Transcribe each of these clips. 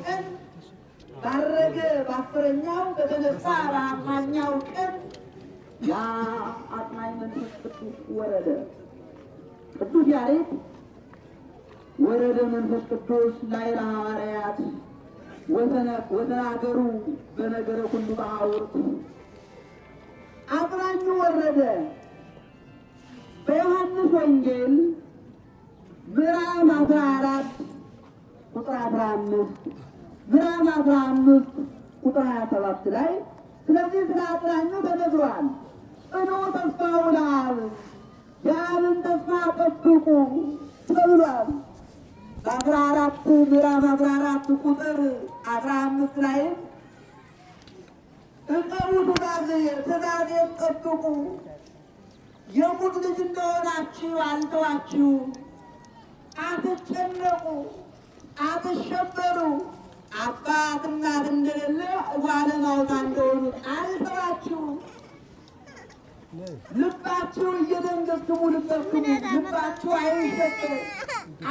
ቀን ባረገ በአስረኛው በተነሳ በአርባኛው ቀን ያ አጽናኝ መንፈስ ቅዱስ ወረደ። ቅዱስ ያሬድ ወረደ መንፈስ ቅዱስ ላዕለ ሐዋርያት ወተናገሩ በነገረ ኩሉ በሐውርት አጽናኙ ወረደ። በዮሐንስ ወንጌል ምዕራፍ 14 ቁጥር 15 ምዕራፍ 15 ቁጥር 27 ላይ ስለዚህ ስለ አጽናኙ ተነግሯል። ጽኑ ተስፋው ለአብ የአብን ተስፋ ጠብቁ ተብሏል። በ14 ምዕራፍ 14 ቁጥር 15 ላይ እቀቡ ትእዛዜን ጠብቁ፣ የሙት ልጅ እንደሆናችሁ አልተዋችሁ፣ አትጨነቁ፣ አትሸበሩ፣ አባት እናት እንደሌለ ዋለማውታ እንደሆኑ አልተዋችሁ። ልባችሁ እየደንገጥሙ ልባችሁ አይሸበር፣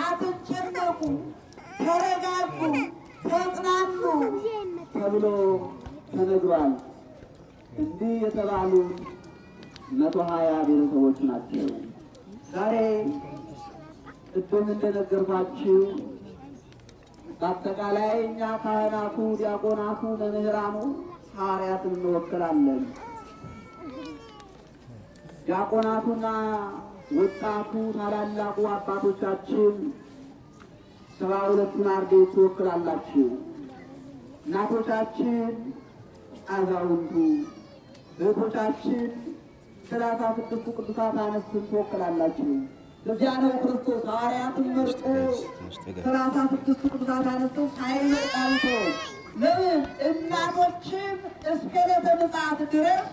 አትጨነቁ፣ ተረጋጉ፣ ተጽናኑ ተብሎ ተነግሯል። እንዲህ የተባሉ 120 ቤተሰቦች ናቸው። ዛሬ ቅድም እንደነገርኳችሁ በአጠቃላይ እኛ ካህናቱ፣ ዲያቆናቱ፣ መምህራኑ ሐዋርያትን እንወክላለን። ዲያቆናቱና ወጣቱ ታላላቁ አባቶቻችን 72ቱን አርድእት ትወክላላችሁ። እናቶቻችን አዛውንቱ፣ እህቶቻችን 36ቱ ቅዱሳት አንስትን ትወክላላችሁ። ለዚያ ነው ክርስቶስ ሐዋርያትን መርጦ 36ቱ ቅዱሳት አንስትን ሳይመርጥ አልቶ ለምን እናቶችም እስከ ዕለተ ምጽአት ድረስ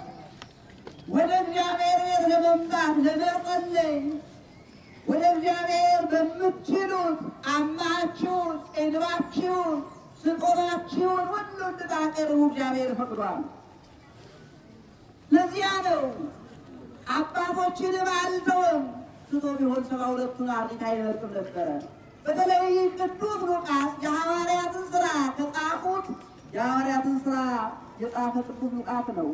ወደ እግዚአብሔር ቤት ለመምጣት ለመጸለይ ወደ እግዚአብሔር በምትችሉት አምናችሁን እንባችሁን ስጦታችሁን ሁሉ እንድታቀርቡ እግዚአብሔር ፈቅዷል። ለዚያ ነው አባቶችንም አልተወም። ስቶ ቢሆን 72ቱን አርድእት አይመርጥም ነበረ። በተለይ ቅዱስ ሉቃስ የሐዋርያትን ሥራ ከጻፉት የሐዋርያትን ሥራ የጻፈ ቅዱስ ሉቃስ ነው።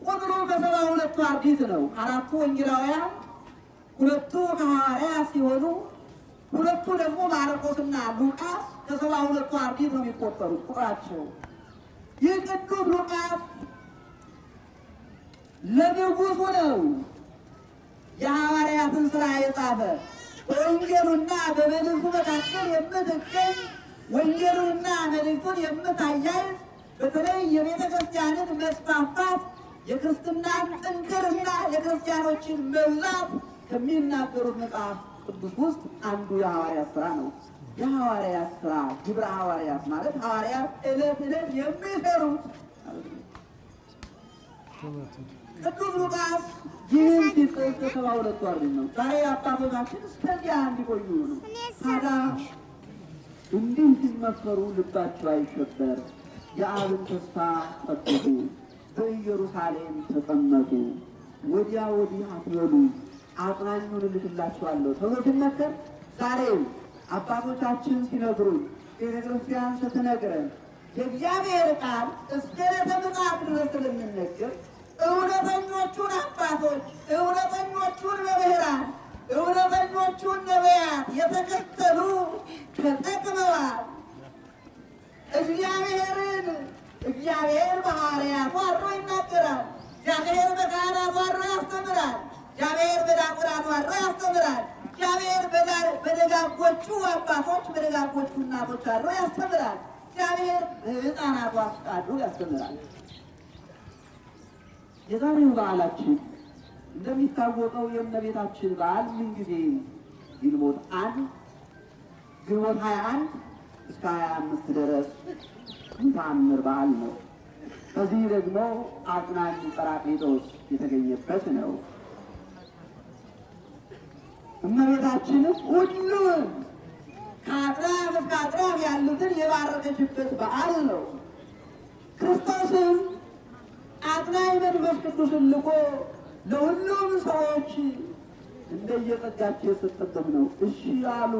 ቁጥሩ ከ72ቱ አርድእት ነው። 4ቱ ወንጌላውያን፣ 2ቱ ከሐዋርያት ሲሆኑ 2ቱ ደግሞ ማርቆስና ሉቃስ ከ72ቱ አርድእት ነው የሚቆጠሩት ቁጥራቸው። ይህ ቅዱስ ሉቃስ ለንጉሡ ነው የሐዋርያትን ሥራ የጻፈ። በወንጌሉና በመልእክቱ መካከል የምትገኝ ወንጌሉና መልእክቱን የምታያይዝ በተለይ የቤተ ክርስቲያንን መስፋፋት የክርስትናን ጥንክርና የክርስቲያኖችን መብዛት ከሚናገሩት መጽሐፍ ቅዱስ ውስጥ አንዱ የሐዋርያት ሥራ ነው። የሐዋርያት ሥራ ግብረ ሐዋርያት ማለት ሐዋርያት ዕለት ዕለት የሚሰሩት ቅዱስ ሉቃስ ይህን ሲጽፍ ከ72ቱ አርድእት ነው። ዛሬ አባቶቻችን እስከዚያ እንዲቆዩ ነው። ታዲያ እንዲህ ሲመከሩ ልባቸው አይሸበር፣ የአብን ተስፋ ጠብቁ፣ በኢየሩሳሌም ተቀመጡ፣ ወዲያ ወዲህ አትበሉ፣ አጽናኙን እልክላችኋለሁ ተብሎ ሲመከር ዛሬም አባቶቻችን ሲነግሩን ቤተ ክርስቲያን ስትነግረን የእግዚአብሔር ቃል እስከ ዕለተ ምጽአት ድረስ ስለሚነገር እውነተኞቹን አባቶች፣ እውነተኞቹን መምህራን፣ እውነተኞቹን ነቢያት የተከተሉ ተጠቅመዋል። እግዚአብሔር በሐዋርያቱ አድሮ ይናገራል። እግዚአብሔር በካህናቱ አድሮ ያስተምራል። እግዚአብሔር በዲያቆናቱ አድሮ ያስተምራል። እግዚአብሔር በደጋጎቹ አባቶች በደጋጎቹ እናቶች አድሮ ያስተምራል። እግዚአብሔር በሕፃናቱ አድሮ ያስተምራል። የዛሬው በዓላችን እንደሚታወቀው የእመቤታችን በዓል ምንጊዜ ግንቦት 21 እስከ 25 ድረስ ተአምር በዓል ነው። በዚህ ደግሞ አጽናኙ ጰራቅሊጦስ የተገኘበት ነው። እመቤታችንም ሁሉም ከአጽራፍ እስከ አጽራፍ ያሉትን የባረከችበት በዓል ነው። ክርስቶስም አጽናኝ መንፈስ ቅዱስን ልኮ ለሁሉም ሰዎች እንደየጸጋቸው የሰጠበት ነው። እሺ አሉ።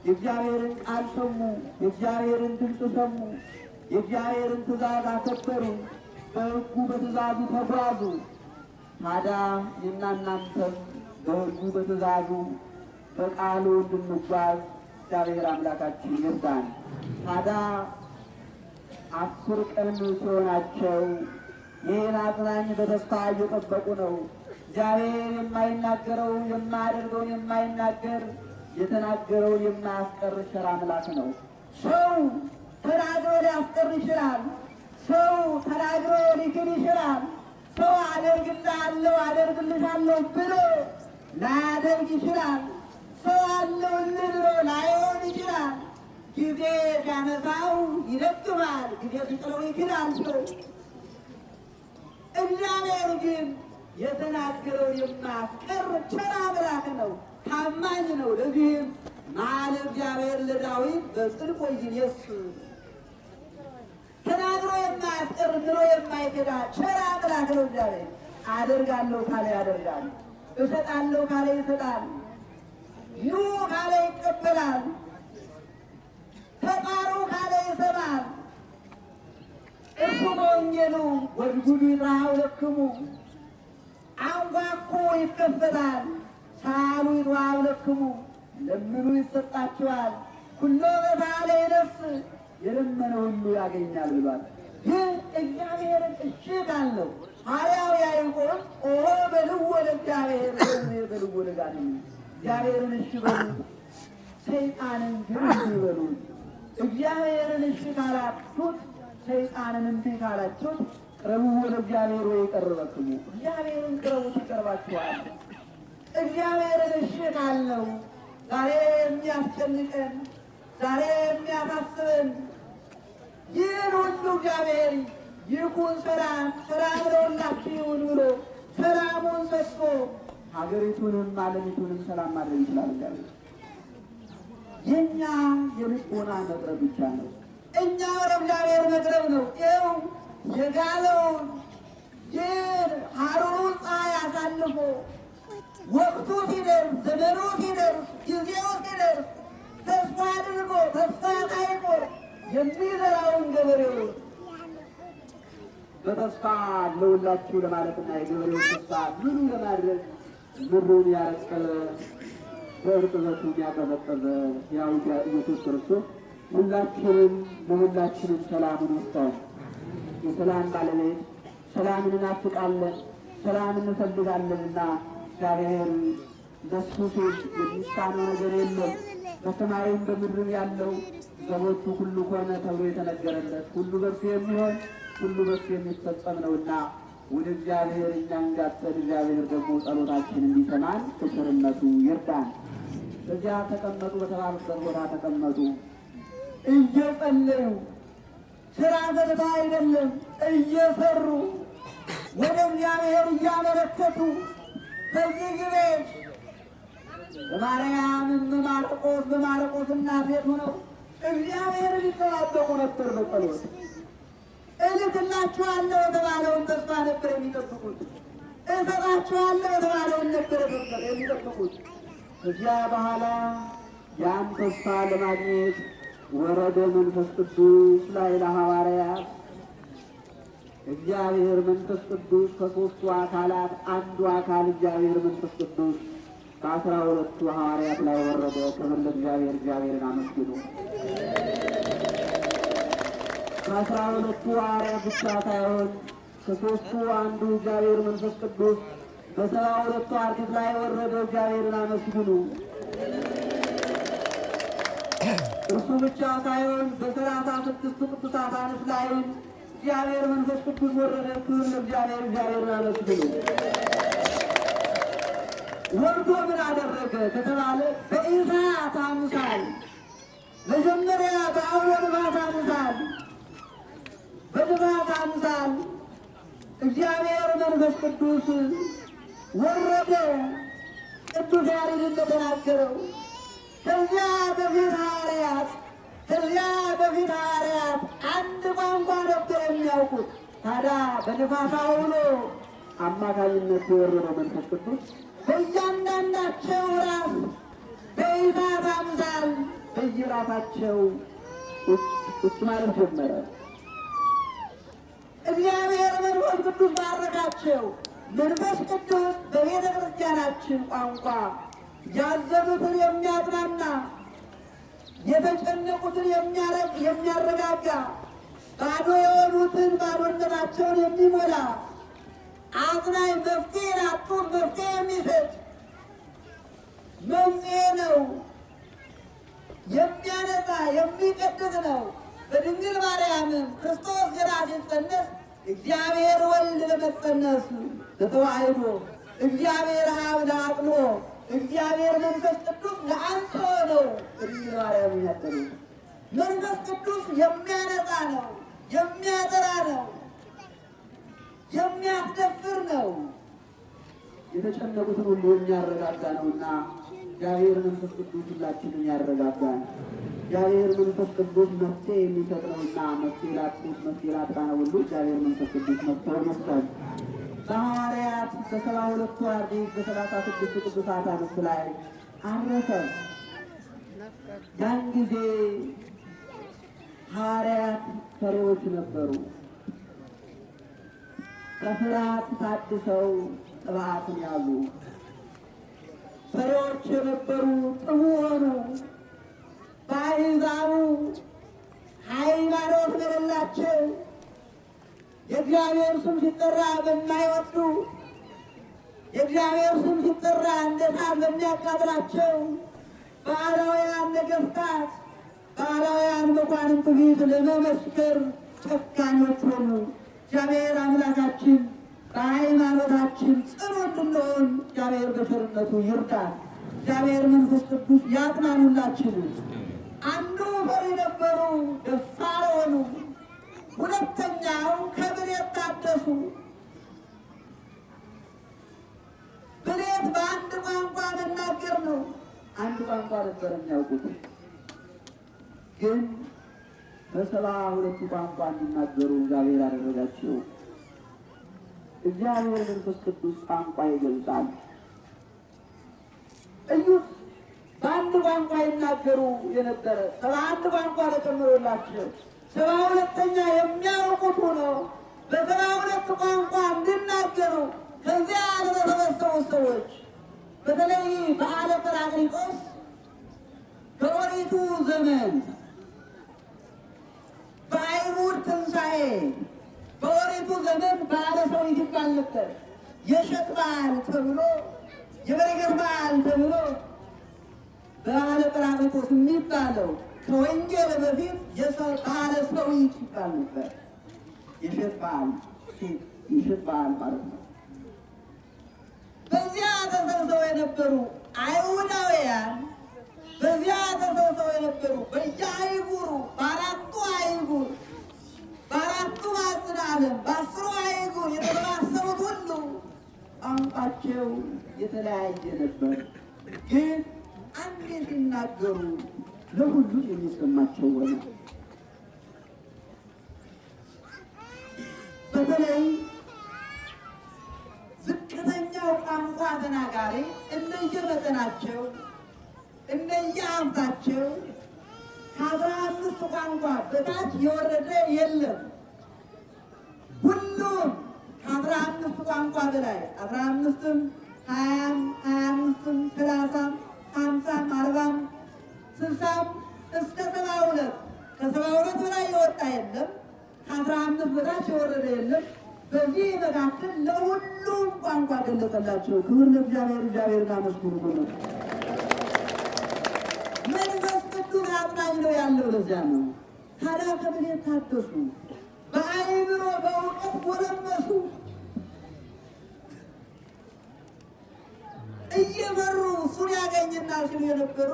የእግዚአብሔርን ቃል ሰሙ፣ የእግዚአብሔርን ድምፅ ሰሙ፣ የእግዚአብሔርን ትእዛዝ አከበሩ፣ በሕጉ በትእዛዙ ተጓዙ። ታዲያ እናንተም በሕጉ በትእዛዙ በቃሉ እንድንጓዝ እግዚአብሔር አምላካችን ይርዳን። ታዲያ 10 ቀን ሲሆናቸው ይህን አጽናኝ በተስፋ እየጠበቁ ነው። እግዚአብሔር የማይናገረው የማያደርገውን የማይናገር የተናገረውን የማያስቀር ቸር አምላክ ነው። ሰው ተናግሮ ሊያስቀር ይችላል። ሰው ተናግሮ ሊክድ ይችላል። ሰው አደርግልሃለሁ አደርግልሻለሁ ብሎ ላያደርግ ይችላል። ሰው አለውልህ ብሎ ላይሆን ይችላል። ጊዜ ሲያነሳው ይደግማል፣ ጊዜ ሲጥለው ይክዳል ሰው። እግዚአብሔር ግን የተናገረው የማያስቀር ቸር አምላክ ነው፣ ታማኝ ነው። ለዚህም መኃልየ እግዚአብሔር ለዳዊት በጽድቅ ወይኔስ ተናግሮ የማያስቀር ብሎ የማይክዳ ቸር አምላክ ነው እግዚአብሔር። አደርጋለሁ ካለ ያደርጋል፣ እሰጣለሁ ካለ ይሰጣል፣ ኑ ካለ ይቀበላል፣ ተጣሩ ካለ ይሰማል። እርሱ በወንጌሉ ወድጉዱ ይጥራው ለክሙ፣ አንኳኩ ይከፈታል፣ ሳሉ ይጥራው ለክሙ፣ ለምኑ ይሰጣችኋል፣ ኩሎ በባለ ይነፍስ የለመነ ሁሉ ያገኛል ብሏል። ይህ እግዚአብሔርን እሺ ካለው ሐዋርያው ያዕቆብ ኦ በልዎ ለእግዚአብሔር በልዎ ለጋኔን፣ እግዚአብሔርን እሺ በሉ ሰይጣንን ግን እምቢ በሉት። እግዚአብሔርን እሺ ካላችሁት ሰይጣንን እምቢ ካላችሁት ቅረቡ ለእግዚአብሔር ወይቀርበክሙ፣ እግዚአብሔርን ቅረቡት ይቀርባችኋል። እግዚአብሔርን እሺ ካልነው ዛሬ የሚያስጨንቀን ዛሬ የሚያሳስበን ይህን ሁሉ እግዚአብሔር ይኩን ሰላም ሰላም ለሁላችሁ ይሁን ብሎ ሰላሙን ሰጥቶ ሀገሪቱንም ዓለሚቱንም ሰላም ማድረግ ይችላል እግዚአብሔር። የእኛ የልቦና መቅረብ ብቻ ነው። እኛ ወደ እግዚአብሔር መቅረብ ነው። ይኸው የጋለውን ይህን ሐሩሩን ፀሐይ አሳልፎ ወቅቱ ሲደርስ ዘመኑ ሲደርስ ጊዜው ሲደርስ ተስፋ አድርጎ ተስፋ ታይቆ የሚዘራውን ገበሬው በተስፋ ለሁላችሁ ለማለትና የገበሬውን ተስፋ ምኑ ለማድረግ ምድሩን ያረቀለ በእርጥበቱ ያቀበጠበ ያው ኢየሱስ ክርስቶስ ሁላችንም ለሁላችንም ሰላሙን ወስዷል። የሰላም ባለቤት ሰላምን እናፍቃለን፣ ሰላም እንፈልጋለንና እግዚአብሔር ለሱ ሲል የሚሳነው ነገር የለም። በሰማይም በምድርም ያለው ዘቦቹ ሁሉ ሆነ ተብሎ የተነገረለት ሁሉ በእርሱ የሚሆን ሁሉ በእርሱ የሚፈጸም ነውና ወደ እግዚአብሔር እኛ እንጋጠል። እግዚአብሔር ደግሞ ጸሎታችን እንዲሰማን በቸርነቱ ይርዳን። በዚያ ተቀመጡ፣ በተባሉበት ቦታ ተቀመጡ። እየጸለዩ ስራ ዘርታ አይደለም እየሰሩ ወደ እግዚአብሔር እያመለከቱ በዚህ ጊዜ በማርያምም በማርቆስ እናት ቤት ሆነው እግዚአብሔርን ይጠባበቁ ነበር። በጸሎት እልክላችኋለሁ የተባለውን ተስፋ ነበር የሚጠብቁት። እሰጣችኋለሁ የተባለውን ነበር የሚጠብቁት። ከዚያ በኋላ ያን ተስፋ ለማግኘት ወረደ መንፈስ ቅዱስ ላይ ለሐዋርያት። እግዚአብሔር መንፈስ ቅዱስ ከሦስቱ አካላት አንዱ አካል እግዚአብሔር መንፈስ ቅዱስ በ12ቱ ሐዋርያት ላይ ወረደ። ክብር ለእግዚአብሔር። እግዚአብሔርን አመስግኑ። ከ12ቱ ሐዋርያት ብቻ ሳይሆን ከሦስቱ አንዱ እግዚአብሔር መንፈስ ቅዱስ በ72ቱ አርድእት ላይ ወረደ። እግዚአብሔርን አመስግኑ። እሱ ብቻ ሳይሆን በ36ቱ ቅዱሳት አንስት ላይ እግዚአብሔር መንፈስ ቅዱስ ወረደ። ክብር ለእግዚአብሔር። እግዚአብሔርን አመስግኑ። ወርዶ ምን አደረገ ከተባለ በኢሳት አምሳል መጀመሪያ በአውሎ ንፋስ አምሳል በንፋስ አምሳል እግዚአብሔር መንፈስ ቅዱስ ወረደ። ቅዱስ ያሬድ እንደተናገረው ከዚያ በፊት ሐዋርያት አንድ ቋንቋ ነበር የሚያውቁት። ታዲያ በንፋስ አውሎ አማካኝነት የወረደው መንፈስ ቅዱስ በእያንዳንዳቸው ራስ በኢሳት አምሳል ራሳቸው ቁጭ ማለት ጀመረ። እግዚአብሔር መንፈስ ቅዱስ ባረካቸው። መንፈስ ቅዱስ በቤተ ክርስቲያናችን ቋንቋ ያዘኑትን የሚያጽናና፣ የተጨነቁትን የሚያረጋጋ፣ ባዶ የሆኑትን ባዶነታቸውን የሚሞላ፣ አጽናኝ፣ መፍትሔ ላጡት መፍትሔ የሚሰጥ መንጽሔ ነው። የሚያነጻ የሚቀድስ ነው። በድንግል ማርያምም ክርስቶስ ገና ሲጸነስ እግዚአብሔር ወልድ ለመጸነስ ለተዋሕዶ፣ እግዚአብሔር አብ ለአጥምቆ፣ እግዚአብሔር መንፈስ ቅዱስ ለአንጽሖ ነው። በድንግል ማርያም ያደሩ መንፈስ ቅዱስ የሚያነጻ ነው፣ የሚያጠራ ነው፣ የሚያስደፍር ነው። የተጨነቁትን ሁሉ የሚያረጋጋ ነውና እግዚአብሔር መንፈስ ቅዱስ ሁላችንን ያረጋጋል። እግዚአብሔር መንፈስ ቅዱስ መፍትሔ የሚሰጥ ነውና መፍትሔ ላጡት መፍትሔ ላጣነው ሁሉ እግዚአብሔር መንፈስ ቅዱስ መፍትሔ መስጠት በሐዋርያት በ72ቱ አርድእት በ36ቱ ቅዱሳት አንስት ላይ አረፈ። ያን ጊዜ ሐዋርያት ፈሪዎች ነበሩ። ከፍርሃት ታድሰው ጥበትን ያዙ። ፈሪዎች የነበሩ ጥቡ ሆኑ። በአሕዛቡ ሃይማኖት በሌላቸው የእግዚአብሔር ስም ሲጠራ በማይወዱ የእግዚአብሔር ስም ሲጠራ እንደ እሳት በሚያቃጥላቸው በአላውያን ነገሥታት በአላውያን መኳንንት ፊት ለመመስከር ጨካኞች ሆኑ። እግዚአብሔር አምላካችን በሃይማኖታችን ጽኑ እንድንሆን እግዚአብሔር በቸርነቱ ይርዳል። እግዚአብሔር መንፈስ ቅዱስ ያጽናኑላችን። አንዱ ፈሪ ነበሩ፣ ደፋር ሆኑ። ሁለተኛው ከብሌት ታደሱ። ብሌት በአንድ ቋንቋ መናገር ነው። አንድ ቋንቋ ነበር የሚያውቁት፣ ግን በ72ቱ ቋንቋ እንዲናገሩ እግዚአብሔር አደረጋቸው። እግዚአብሔር መንፈስ ቅዱስ ቋንቋ ይገልጻል። እዩት፣ በአንድ ቋንቋ ይናገሩ የነበረ 71 ቋንቋ ተጨምሮላቸው 72ኛ የሚያውቁት ሆነው በ72 ቋንቋ እንዲናገሩ ከዚያ ለተሰበሰቡ ሰዎች በተለይ በዓለ ጰራቅሊጦስ በኦሪቱ ዘመን በአይሁድ ትንሣኤ በኦሪቱ ዘመን በዓለ ሰዊት ይባል ነበር። የእሸት በዓል ተብሎ የበረከት በዓል ተብሎ በዓለ ጰራቅሊጦስ የሚባለው ከወንጌል በፊት በዓለ ሰዊት ይባል ነበር። የእሸት በዓል ማለት ነው። በዚያ ተሰብስበው የነበሩ አይሁዳውያን በዚያ ተሰብስበው የነበሩ በየአህጉሩ በአራቱ አህጉር በአራቱ ማዕዘነ ዓለም በ10 አህጉር የተሰባሰቡት ሁሉ ቋንቋቸው የተለያየ ነበር። ግን አንዴ ሲናገሩ ለሁሉ የሚሰማቸው ሆነ። በተለይ ዝቅተኛው ቋንቋ ተናጋሪ እንደየመጠናቸው እንደየሀብታቸው ከ15 ቋንቋ በታች የወረደ የለም። ሁሉም ከ15 ቋንቋ በላይ 15ም 20ም 25ም 30ም 50ም 40ም 60ም እስከ 72 ከ72 በላይ የወጣ የለም። ከ15 በታች የወረደ የለም። በዚህ መካከል ለሁሉም ቋንቋ ገለጸላቸው። ክብር ለእግዚአብሔር። እግዚአብሔርን አመስግኑ። መንፈስ ቅዱስ አጽናኝ ነው ያለው። ለዚያ ነው ታዲያ ከብሌት ታደሱ፣ በአእምሮ በእውቀት ጎለመሱ። እየፈሩ እሱን ያገኝና ሲሉ የነበሩ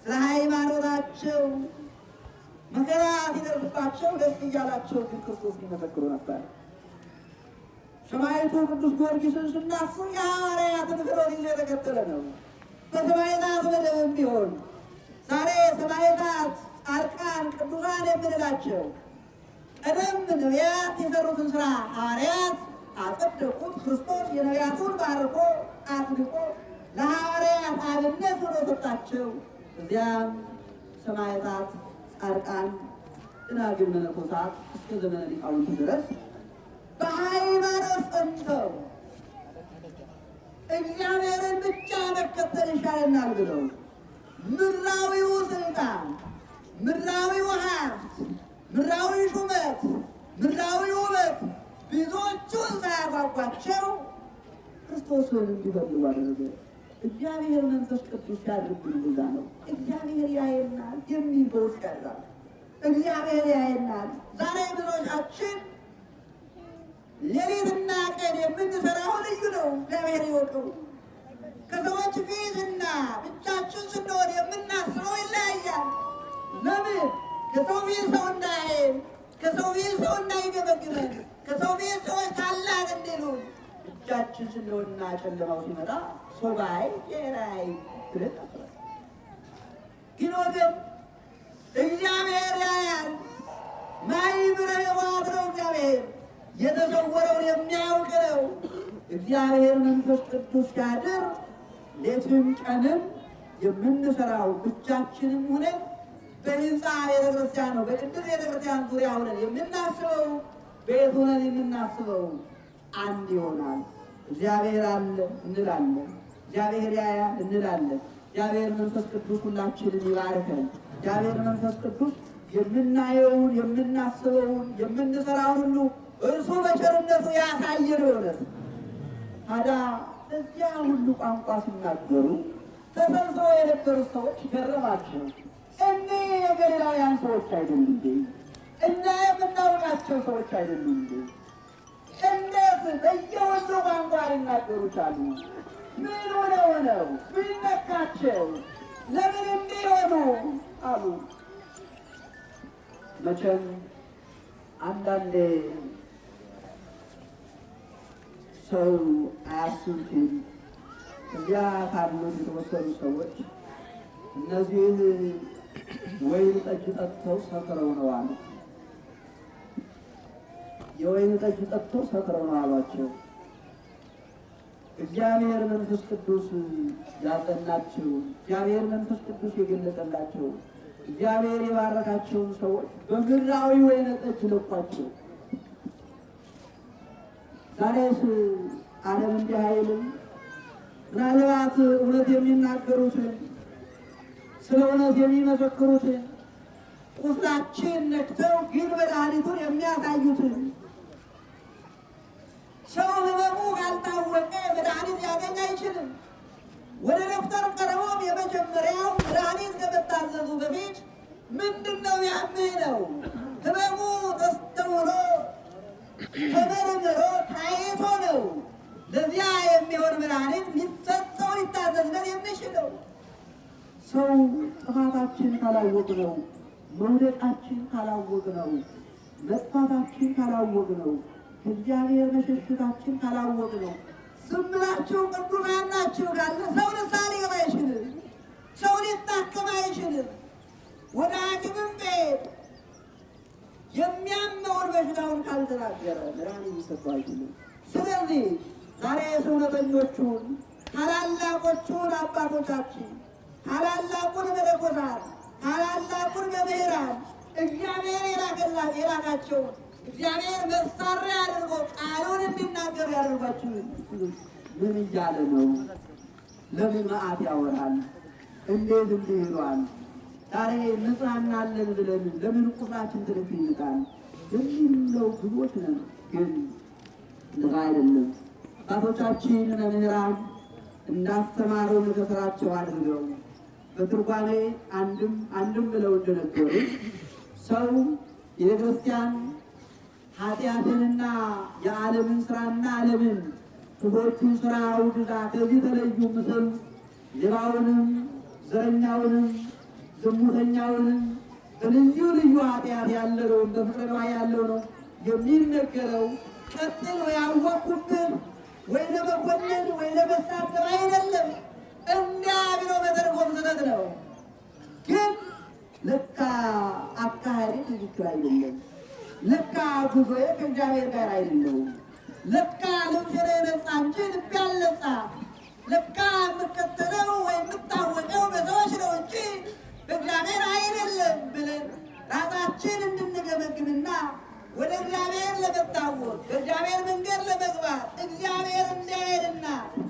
ስለ ሃይማኖታቸው መከራ ሲደርስባቸው ደስ እያላቸው ግን ክርስቶስ ሊመሰክሩ ነበር። ሰማዕቱ ቅዱስ ጊዮርጊስን ስናስብ የሐዋርያትን ፍኖት ይዞ የተከተለ ነው። በሰማዕታት መደብም ቢሆን ዛሬ ሰማዕታት፣ ጻድቃን፣ ቅዱሳን የምንላቸው ቀደም ነቢያት የሰሩትን ስራ ሐዋርያት አጸደቁት። ክርስቶስ የነቢያቱን ባርኮ አጽድቆ ለሐዋርያት አብነት ሆኖ ሰጣቸው። እዚያም ሰማዕታት፣ ጻድቃን፣ ደናግል፣ መነኮሳት እስከ ዘመነ ሊቃውንት ድረስ በሃይማኖት ጸንተው እግዚአብሔርን ብቻ መከተል ይሻለናል ብለው ምድራዊው ስልጣን፣ ምድራዊው ሀብት፣ ምድራዊ ሹመት፣ ምድራዊ ውበት ብዙዎቹን ሳያጓጓቸው ክርስቶስን እንዲፈልጉ አደረገ። እግዚአብሔር መንፈስ ቅዱስ ያድርብን። እንደዛ ነው። እግዚአብሔር ያየናል የሚል በውስጥ ያድራል። እግዚአብሔር ያየናል። ዛሬ ብዙዎቻችን ሌሊትና ቀን የምንሰራው ልዩ ነው። እግዚአብሔር ይወቀው። ከሰዎች ፊትና ብቻችን ስንሆን የምናስበው ይለያያል። ለምን? ከሰው ፊት ሰው እንዳያየን፣ ከሰው ፊት ሰው እንዳይገመግመን፣ ከሰው ፊት ሰዎች ታላቅ እንዲሉን ብቻችን ስንሆንና ጨለማው ሲመጣ ሰው ባይ የራይ ብለን አስባል። ግን ወገን እግዚአብሔር ያያል። ማይምረ የዋት ነው እግዚአብሔር የተሰወረውን የሚያውቅ ነው። እግዚአብሔር መንፈስ ቅዱስ ያድር። ሌትም ቀንም የምንሰራው ብቻችንም ሆነን በህንፃ ቤተክርስቲያን ነው። በቅድስት ቤተክርስቲያን ዙሪያ ሆነን የምናስበው ቤት ሆነን የምናስበው አንድ ይሆናል። እግዚአብሔር አለ እንላለን። እግዚአብሔር ያያል እንላለን። እግዚአብሔር መንፈስ ቅዱስ ሁላችንን ይባርከን። እግዚአብሔር መንፈስ ቅዱስ የምናየውን፣ የምናስበውን፣ የምንሰራውን ሁሉ እርሱ በቸርነቱ ያሳየን ይሆናል። ታዲያ እዚያ ሁሉ ቋንቋ ሲናገሩ ተሰብስበው የነበሩት ሰዎች ገረማቸው። እኒህ የገሊላውያን ሰዎች አይደሉም እንዴ? እኛ የምናውቃቸው ሰዎች አይደሉም እንዴ? እንዴት በየወንዱ ቋንቋ ሊናገሩ ቻሉ? ምን ሆነው ነው? ምን ነካቸው? ለምን እንዲሆኑ አሉ። መቼም አንዳንዴ ሰው አያስቡትም። እዚያ ካሉት የተወሰኑ ሰዎች እነዚህ ወይን ጠጅ ጠጥተው ሰክረው ነው አሉ። የወይን ጠጅ ጠጥተው ሰክረው ነው አሏቸው። እግዚአብሔር መንፈስ ቅዱስ ያጸናቸው፣ እግዚአብሔር መንፈስ ቅዱስ የገለጠላቸው፣ እግዚአብሔር የባረካቸውን ሰዎች በምድራዊ ወይን ጠጅ ለቋቸው። ዛሬስ ዓለም እንዲህ አይልም። ምናልባት እውነት የሚናገሩትን ስለ እውነት የሚመሰክሩትን ቁስላችን ነክተው ግን መድኃኒቱን የሚያሳዩትን ሰው ህመሙ ካልታወቀ መድኃኒት ሊያገኝ አይችልም። ወደ ዶክተር ቀርቦም የመጀመሪያው መድኃኒት ከመታዘዙ በፊት ምንድን ነው ያምህ ነው ህመሙ ተስተውሎ ተመርምሮ ታይቶ ነው ለዚያ የሚሆን መድኃኒት ሊሰጠው ሊታዘዝበት የሚችለው። ሰው ጥፋታችን ካላወቅ ነው፣ መውደቃችን ካላወቅ ነው፣ መጥፋታችን ካላወቅ ነው፣ እግዚአብሔር መሸሸታችን ካላወቅ ነው። ዝም ብላችሁ ቅዱሳን ናችሁ ካለ ሰው ንስሐ ሊገባ አይችልም። ሰው ሊታከም አይችልም። ወደ ሐኪምም ቤት የሚያመውን በሽታውን ካልተናገረ መድኃኒት ሊሰጠው አይችልም። ስለዚህ ዛሬ እውነተኞቹን ታላላቆቹን አባቶቻችን፣ ታላላቁን መነኮሳት፣ ታላላቁን መምህራን እግዚአብሔር የላካቸውን እግዚአብሔር መሳሪያ አድርጎ ቃሉን እንዲናገሩ ያደርጓችሁ ምን እያለ ነው? ለምን መዓት ያወራል? እንዴት እንዲህ ይሏል? ዛሬ እንጽናናለን ብለን ለምን ቁስላችን ትርፍ ይልቃል? የሚለው ብዙዎች ነን፣ ግን እንደዛ አይደለም። አባቶቻችን መምህራን እንዳስተማሩን ከስራቸው አድርገው በትርጓሜ አንድም ብለው እንደነበሩ ሰው የቤተክርስቲያን ኃጢአትንና የዓለምን ስራና ዓለምን ክፎቹን ስራ አውግዛ ከዚህ ተለዩ ምስል ሌባውንም፣ ዘረኛውንም፣ ዝሙተኛውንም በልዩ ልዩ ኃጢአት ያለው በፍቅር ያለው ነው የሚነገረው። ቀጥሎ ያወቅኩብን ወይ ለመኮንን ወይ ለመሳደብ አይደለም። እንዲያ ብሎ መተርጎም ስህተት ነው። ግን ለካ አካሄድ ትክክል አይደለም። ለካ ጉዞዬ ከእግዚአብሔር ጋር አይደለም። ለካ ልብሴ ነጻ እንጂ ልቤ አልነጻ። ለካ የምከተለው ወይ የምታወቀው በሰዎች ነው እንጂ በእግዚአብሔር አይደለም። ራሳችን እንድንገመግምና ወደ እግዚአብሔር ለመታወቅ በእግዚአብሔር መንገድ ለመግባት እግዚአብሔር እንዲያየንና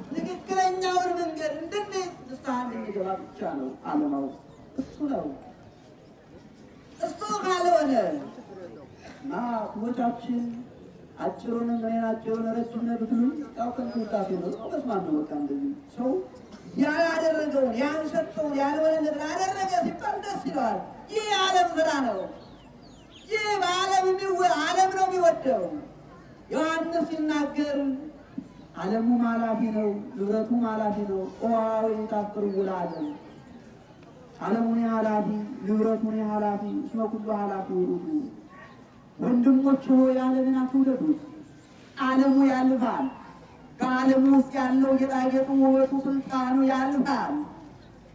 ትክክለኛውን መንገድ እንድንይዝ ንስሐ እንድንገባ ብቻ ነው ዓላማው። እሱ ነው። እሱ ካልሆነ ብዙዎቻችን አጭሩን እኔን አጭሩን ረጅም ነው ብትሉኝ ያው ከንቱ ውዳሴ ነው። መስማት ነው በቃ። እንደዚህ ሰው ያላደረገውን ያልሰጠውን ያልሆነ ነገር አደረገ ሲባል ደስ ይለዋል። ይህ የዓለም ስራ ነው። ይህ በዓለም ዓለም ነው የሚወደው። ዮሐንስ ሲናገር ዓለሙም ኃላፊ ነው፣ ንብረቱም ኃላፊ ነው። ኦዋዊ ታፍሩ ውላለም ዓለሙን ኃላፊ ንብረቱን ኃላፊ እስመ ኩሉ ኃላፊ ውእቱ። ወንድሞች ሆይ ዓለምን አትውደዱት። ዓለሙ ያልፋል። ከዓለሙ ውስጥ ያለው ጌጣጌጡ፣ ውበቱ፣ ስልጣኑ ያልፋል።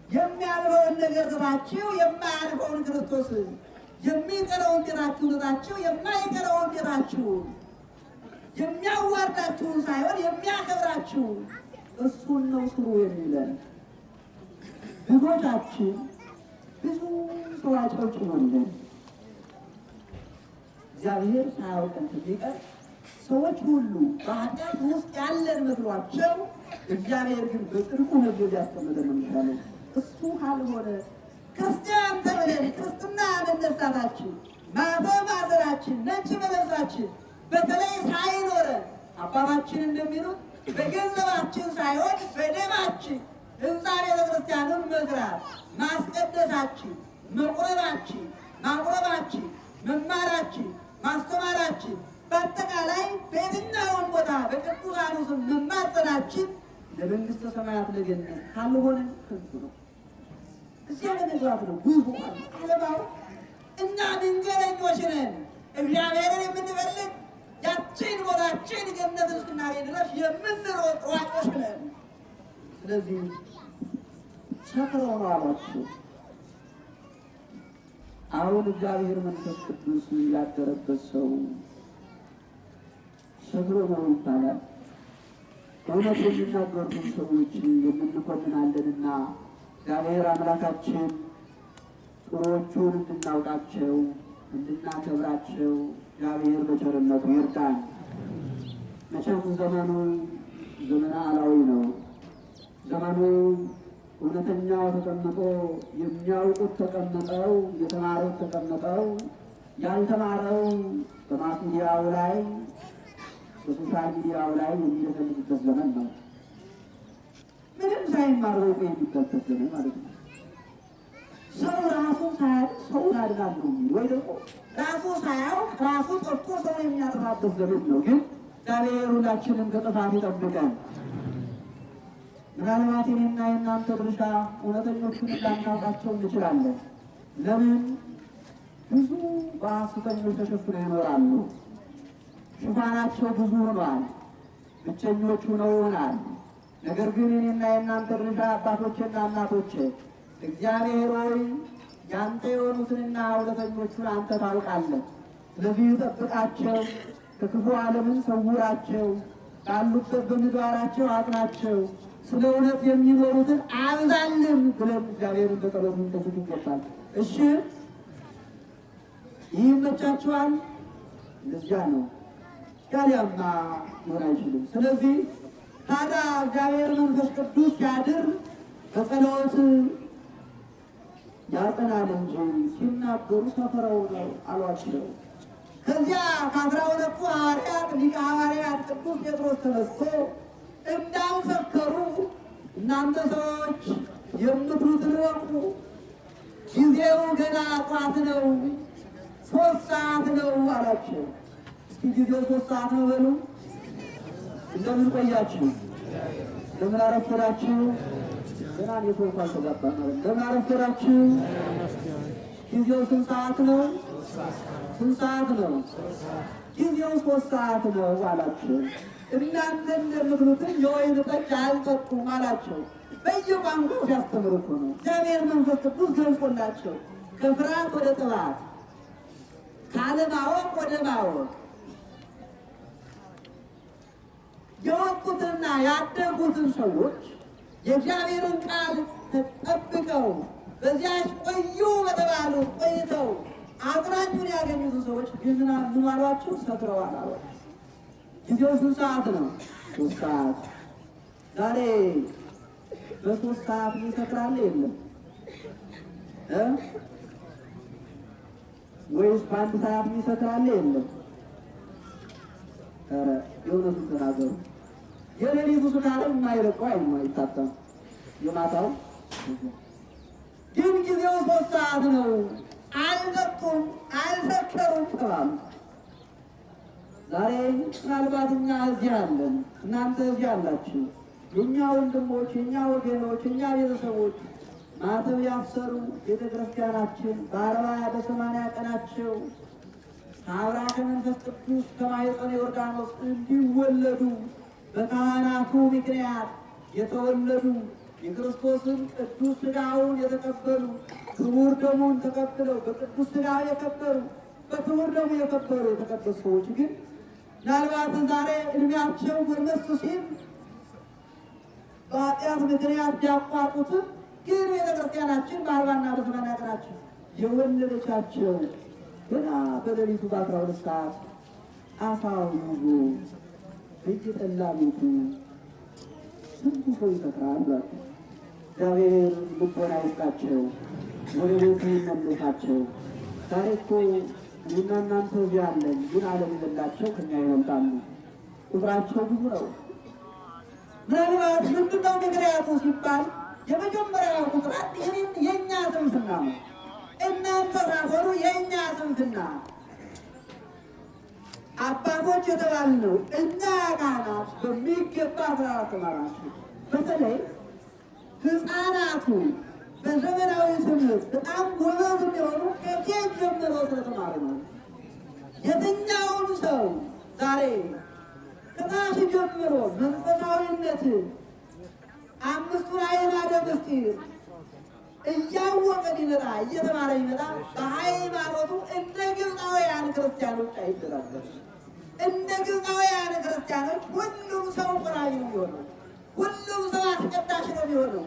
የሚያልፈውን ነገር ትታችሁ የማያልፈውን ክርስቶስን የሚቀረውን ጌታችሁን ትታችሁ የማይቀረውን ጌታችሁን የሚያዋርዳችሁን ሳይሆን የሚያከብራችሁ እሱን ነው ስሩ የሚለን። ብዙዎቻችን ብዙ ሰው አጨብጭቦልን እግዚአብሔር ሳያውቀን ሲቀር ሰዎች ሁሉ በኃጢአት ውስጥ ያለን መስሏቸው እግዚአብሔር ግን በጽድቁ ነገር ሊያስቀምጠን ነው የሚሻለው። እሱ ካልሆነ ክርስቲያን ተብለን ክርስትና መነሳታችን፣ ማተብ ማሰራችን፣ ነጭ መለብሳችን በተለይ ሳይኖረን አባታችን እንደሚሉት በገንዘባችን ሳይሆን በደማችን ሕንፃ ቤተክርስቲያንን መስራት ማስቀደሳችን፣ መቁረባችን፣ ማቁረባችን፣ መማራችን፣ ማስተማራችን በአጠቃላይ በየትኛውን ቦታ በቅዱሳኑ ስም መማጸናችን ለመንግሥተ ሰማያት ለገነት ካልሆነ ከንቱ ነው። እዚያ ለመግባት ነው ጉዞ ዓለማው። እኛ መንገደኞች ነን። እግዚአብሔርን የምንፈልግ ያችን ቦታችን ገነትን እስክናገኝ ድረስ የምንሮጥ ሯጮች ነን። ስለዚህ ሰክረው ነው አሏቸው። አሁን እግዚአብሔር መንፈስ ቅዱስ ያደረበት ሰው ሰክሮ ነው ይባላል። እውነት የሚናገሩትን ሰዎች የምንኮንናለንና እግዚአብሔር አምላካችን ጥሩዎቹን እንድናውቃቸው እንድናከብራቸው እግዚአብሔር በቸርነቱ ይርዳን። መቼም ዘመኑ ዘመነ አላዊ ነው። ዘመኑ እውነተኛው ተቀምጦ የሚያውቁት ተቀምጠው የተማሩት ተቀምጠው ያልተማረው በማስ ሚዲያው ላይ በሶሻል ሚዲያው ላይ የሚለፈልግበት ዘመን ነው። ምንም ሳይማረው የሚበልበት ዘመን ማለት ነው። ሰው ራሱ ሳያውቅ ሰውን አድናለሁ ወይ ደግሞ ራሱ ሳያውቅ ራሱ ጠፍቶ ሰው የሚያጠፋበት ዘመን ነው። ግን እግዚአብሔር ሁላችንም ከጥፋት ይጠብቀን። ምናልባት እኔና የእናንተ ድርሻ እውነተኞቹን ላናውቃቸው እንችላለን። ለምን? ብዙ በሐሰተኞች ተሸፍነው ይኖራሉ። ሽፋናቸው ብዙ ሆኗል። ብቸኞች ሆነው ይሆናል። ነገር ግን እኔና የእናንተ ድርሻ አባቶቼና እናቶቼ እግዚአብሔር ሆይ ያንተ የሆኑትንና እውነተኞቹን አንተ ታውቃለህ። ስለዚህ ጠብቃቸው፣ ከክፉ ዓለምን ሰውራቸው፣ ካሉበት በምግባራቸው አጽናቸው፣ ስለ እውነት የሚኖሩትን አብዛልን ብለን እግዚአብሔርን በጸሎት ልንጠይቅ ይገባል። እሺ ይህ ይመቻችኋል? እንደዚያ ነው። ያሊያማ ሊሆን አይችልም። ስለዚህ ታዲያ እግዚአብሔር መንፈስ ቅዱስ ያድር በጸሎት ያጸናል እንጂ ሲናገሩ ሰፈረው ነው አሏቸው። ከዚያ ከ12ቱ ሐዋርያት ሊቀ ሐዋርያት ቅዱስ ጴጥሮስ ተነስቶ እንዳልሰከሩ እናንተ ሰዎች የምትሉትን እወቁ፣ ጊዜው ገና ጠዋት ነው፣ 3 ሰዓት ነው አላቸው። እስኪ ጊዜው 3 ሰዓት ነው በሉ። እንደምን ቆያችሁ? እንደምን አረፈዳችሁ? ገና ኔትወርክ አልተጋባም ማለት እንደምን አረፈዳችሁ? ጊዜው ስንት ሰዓት ነው? ስንት ሰዓት ነው? ጊዜው 3 ሰዓት ነው አላቸው። እናንተ እንደምትሉትን የወይን ጠጅ አልጠጡም አላቸው። በየቋንቋው ሲያስተምሩ እኮ ነው እግዚአብሔር መንፈስ ቅዱስ ገልጾላቸው ከፍርሃት ወደ ጥባት ካለማወቅ ወደ ማወቅ የወጡትና ያደጉትን ሰዎች የእግዚአብሔርን ቃል ተጠብቀው በዚያች ቆዩ በተባሉ ቆይተው አጽናኙን ያገኙት ሰዎች ግን ምን አሏቸው? ሰክረዋል አሏቸው። ጊዜው ስንት ሰዓት ነው? 3 ሰዓት። ዛሬ በ3 ሰዓት ይሰክራል የለም ወይስ በ1 ሰዓት ይሰክራል የለም? ኧረ የእውነቱን ተናገሩ። የሌሊቱ ስካር የማይረቀው አይታጣም። የማታው ግን ጊዜው 3 ሰዓት ነው። አልጠጡም፣ አልሰከሩም ተባሉ። ዛሬ ምናልባት እኛ እዚህ አለን፣ እናንተ እዚህ አላችሁ። የእኛ ወንድሞች፣ የእኛ ወገኖች፣ የእኛ ቤተሰቦች ማተብ ያሰሩ ቤተክርስቲያናችን በ40 በ80 ቀናቸው ከአብራ ከመንፈስ ቅዱስ ከማኅፀነ ዮርዳኖስ እንዲወለዱ በካህናቱ ምክንያት የተወለዱ የክርስቶስን ቅዱስ ሥጋውን የተቀበሉ ክቡር ደሙን ተቀብለው በቅዱስ ሥጋው የከበሩ በክቡር ደሙ የከበሩ የተቀደሱ ሰዎች ግን ምናልባት ዛሬ እድሜያቸው ጎልመስ ሲል በኃጢአት ምክንያት ቢያቋርጡትም ግን ቤተክርስቲያናችን በ40ና በ80 ቀናቸው የወለደቻቸው ገና በሌሊቱ በ12 ሰዓት አፋው ይዞ በየጠላ ቤቱ ስንቱ ሰው ይፈጥራል ብላችሁ እግዚአብሔር ልቦና ይስጣቸው፣ ወደ ቤቱ ይመልሳቸው። ዛሬ እኮ እኔና እናንተ እዚህ አለን፣ ግን ዓለም የሌላቸው ከኛ ይበልጣሉ። ቁጥራቸው ብዙ ነው። ምናልባት ምንድነው ምክንያቱ ሲባል የመጀመሪያው ቁጥራት የእኛ ስንፍና ነው። እናንተ ሳፈሩ የእኛ ስንፍና አባቶች የተባልነው እኛ ካህናት በሚገባ ስላላስተማራችሁ፣ በተለይ ሕፃናቱ በዘመናዊ ትምህርት በጣም ጎበዝ የሚሆኑ ከኬጅ ጀምሮ ስለተማሩ ነው። የትኛውም ሰው ዛሬ ከታች ጀምሮ መንፈሳዊነት 5ቱን አዕማደ ምስጢር እያወቀ ሊመጣ እየተማረ ይመጣ። በሃይማኖቱ እንደ ግብፃውያን ክርስቲያኖች አይደራደርም። እንደ ግብፃውያን ክርስቲያኖች ሁሉም ሰው ፈራጅ ነው የሚሆነው። ሁሉም ሰው አስቀዳሽ ነው የሚሆነው።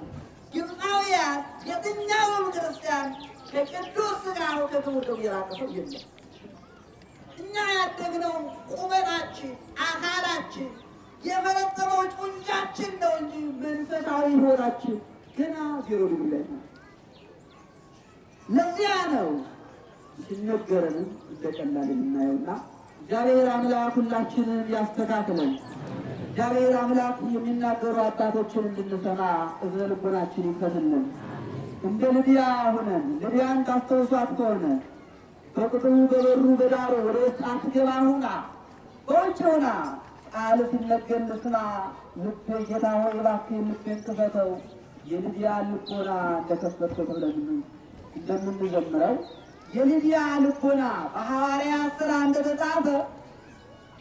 ግብፃውያን የትኛውም ክርስቲያን ከቅዱስ ሥጋው ከክቡር ደሙ የራቀ ሰው የለም። እኛ ያደግነው ቁመናችን፣ አካላችን የፈረጠመው ጡንቻችን ነው እንጂ መንፈሳዊ ሕይወታችን ገና 0 ዲግሪ ላይ ነው። ለዚያ ነው ሲነገረንም እንደቀላል የምናየውና እግዚአብሔር አምላክ ሁላችንን ያስተካክለን። እግዚአብሔር አምላክ የሚናገሩ አባቶችን እንድንሰማ እዝነ ልቦናችን ይክፈትልን። እንደ ልድያ ሆነን ልድያን ታስታውሷት ከሆነ በቅጥሩ በበሩ በዳሩ ወደ ውስጥ አትገባ ሁና በውጭ ሁና ቃል ሲነገር ልስማ። ልቤ ጌታ ሆይ እባክህ ልቤን ክፈተው፣ የልድያ ልቦና እንደከፈትከው ተብለን እንደምንዘምረው የልድያ ልቦና በሐዋርያት ሥራ እንደተጻፈ